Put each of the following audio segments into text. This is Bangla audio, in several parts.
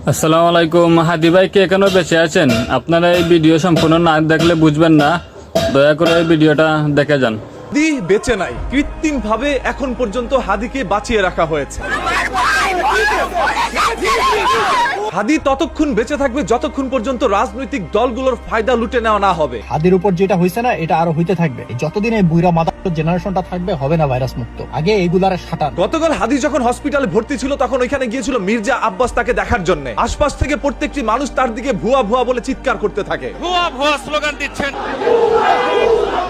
আসসালামু আলাইকুম। হাদি ভাই কে কেন বেঁচে আছেন? আপনারা এই ভিডিও সম্পূর্ণ না দেখলে বুঝবেন না। দয়া করে এই ভিডিওটা দেখে যান। হাদি বেঁচে নাই, কৃত্রিম ভাবে এখন পর্যন্ত হাদিকে বাঁচিয়ে রাখা হয়েছে। হাদি ততক্ষণ বেঁচে থাকবে যতক্ষণ পর্যন্ত রাজনৈতিক দলগুলোর ফায়দা লুটে নেওয়া না হবে। হাদির উপর যেটা হয়েছে না, এটা আরো হইতে থাকবে। যতদিন এই বুইরা মাদার জেনারেশনটা থাকবে, হবে না ভাইরাস মুক্ত। আগে এইগুলার সাঁটার। গতকাল হাদি যখন হসপিটালে ভর্তি ছিল তখন ওইখানে গিয়েছিল মির্জা আব্বাস তাকে দেখার জন্য। আশপাশ থেকে প্রত্যেকটি মানুষ তার দিকে ভুয়া ভুয়া বলে চিৎকার করতে থাকে, ভুয়া ভুয়া স্লোগান দিচ্ছেন।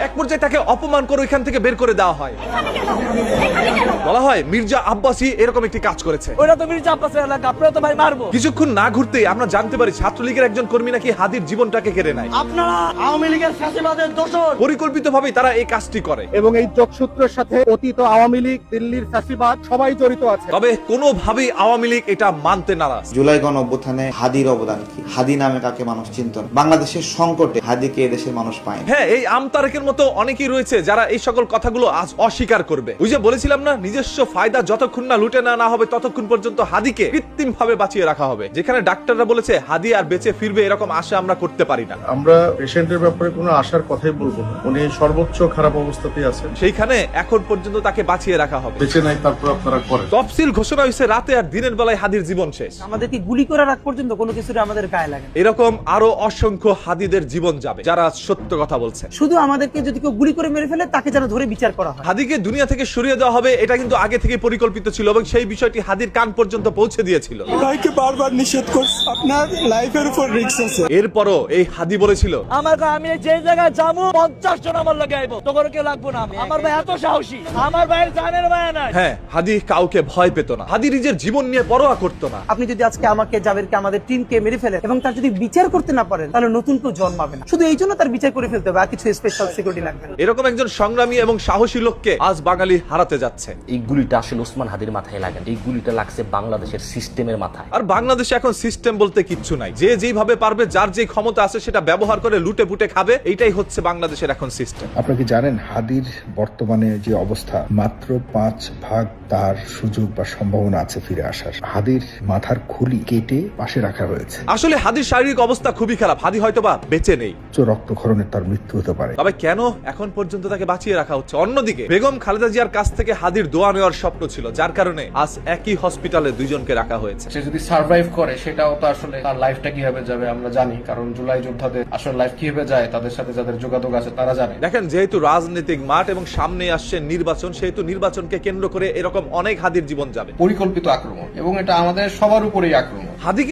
এক পর্যায়ে তাকে অপমান করে ওইখান থেকে বের করে দেওয়া হয়। বলা হয় মির্জা আব্বাসই এরকম একটি কাজ করেছে। ওরা তো মির্জা আব্বাসের এলাকা, আপনারা তো ভাই মারবো। কিছুক্ষণ না ঘুরতেই আমরা জানতে পারি ছাত্রলীগের একজন কর্মী নাকি হাদির জীবনটাকে কেড়ে নেয়। আপনারা আওয়ামী লীগের ফ্যাসিবাদের দোষর। পরিকল্পিতভাবে তারা এই কাজটি করে এবং এই যোগসূত্রের সাথে অতীত আওয়ামী লীগ, দিল্লির ফ্যাসিবাদ সবাই জড়িত আছে। তবে কোনোভাবেই আওয়ামী লীগ এটা মানতে নারাজ। জুলাই গণ অভ্যুত্থানে হাদির অবদান কি? হাদি নামে কাকে মানুষ চিনত না? বাংলাদেশের সংকটে হাদিকে এদেশের মানুষ পায়। হ্যাঁ, এই আমতারেকের মতো অনেকেই রয়েছে যারা এই সকল কথাগুলো আজ অস্বীকার করবে। ওই যে বলেছিলাম না, নিজস্ব ফায়দা যতক্ষণ না লুটে না হবে ততক্ষণ পর্যন্ত হাদিকে কৃত্রিম ভাবে বাঁচিয়ে রাখা হবে। যেখানে ডাক্তাররা বলেছে হাদি আর বেঁচে ফিরবে, এরকম আশা আমরা করতে পারি না। আমরা পেশেন্টের ব্যাপারে কোনো আশার কথাই বলবো না। উনি সর্বোচ্চ খারাপ অবস্থাতেই আছেন। সেইখানে এখন পর্যন্ত তাকে বাঁচিয়ে রাখা হবে। বেঁচে নাই, তারপর আপনারা করেন। তফসিল ঘোষণা হয়েছে রাতে আর দিনের বেলায় হাদির জীবন শেষ। আমাদেরকে গুলি করে রাখ পর্যন্ত কোনো কিছু আমাদের গায়ে লাগে না। এরকম আরো অসংখ্য হাদিদের জীবন যাবে যারা সত্য কথা বলছে। শুধু আমাদেরকে যদি কেউ গুলি করে মেরে ফেলে তাকে যেন ধরে বিচার করা হয়। হাদিকে দুনিয়া থেকে সরিয়ে দেওয়া হবে, এটা কিন্তু আগে থেকে পরিকল্পিত ছিল এবং সেই বিষয়টি হাদির কান পর্যন্ত পৌঁছে দিয়েছিল। ভাইকে বারবার নিষেধ করছে, আপনার লাইফের উপর রিস্ক আছে। এরপরও এই হাদি বলেছিল, আমি যে জায়গায় যাবো 50 জন আমার লাগে আইবো, তোর কেউ লাগবো না। আমার ভাই এত সাহসী, আমার ভাইয়ের জানের মায়া নাই। হ্যাঁ, হাদি কাউকে ভয় পেত না। হাদি নিজের জীবন নিয়ে পরোয়া করতো না। আপনি যদি আজকে আমাকে, জাবেরকে, আমাদের টিমকে মেরে ফেলেন এবং তার যদি বিচার করতে না পারেন, তাহলে নতুন কেউ জন্মাবে না। শুধু এই জন্য তার বিচার করে ফেলতে হবে, আর কিছু স্পেশাল সিকিউরিটি লাগবে না। এরকম একজন সংগ্রামী এবং সাহসী লোককে আজ বাঙালি হারাতে যাচ্ছে। এই গুলিটা আসলে ওসমান হাদির মাথায় লাগে, এই গুলিটা লাগছে বাংলাদেশের সিস্টেমের মাথায়। আর বাংলাদেশে এখন সিস্টেম বলতে কিচ্ছু নাই। যে যেভাবে পারবে, যার যে ক্ষমতা আছে সেটা ব্যবহার করে লুটে পুটে খাবে। এইটাই হচ্ছে বাংলাদেশের এখন সিস্টেম। আপনারা কি জানেন হাদির বর্তমানে যে অবস্থা, মাত্র 5% তার সুযোগ বা সম্ভাবনা আছে ফিরে আসার। হাদির মাথার খুলি কেটে পাশে রাখা হয়েছে। আসলে হাদির শারীরিক অবস্থা খুবই খারাপ। হাদি হয়তোবা বেঁচে নেই, রক্তক্ষরণে তার মৃত্যু হতে পারে। তবে কেন এখন পর্যন্ত তাকে বাঁচিয়ে রাখা হচ্ছে? অন্যদিকে বেগম খালেদা জিয়ার কাছ থেকে হাদির দোয়া নেওয়ার স্বপ্ন ছিল, যার কারণে আজ একই হসপিটালে দুইজনকে রাখা হয়েছে। সে যদি সার্ভাইভ করে, সেটাও তো আসলে তার লাইফটা কিভাবে যাবে আমরা জানি, কারণ জুলাই যোদ্ধাদের আসলে লাইফ কিভাবে যায় তাদের সাথে যাদের যোগাযোগ আছে তারা জানে। দেখেন, যেহেতু রাজনৈতিক মাঠ এবং সামনে আসছে নির্বাচন, সেহেতু নির্বাচনকে কেন্দ্র করে এরকম অনেক হাদির জীবন যাবে। পরিকল্পিত আক্রমণ, এবং এটা আমাদের সবার উপরেই আক্রমণ। হাদি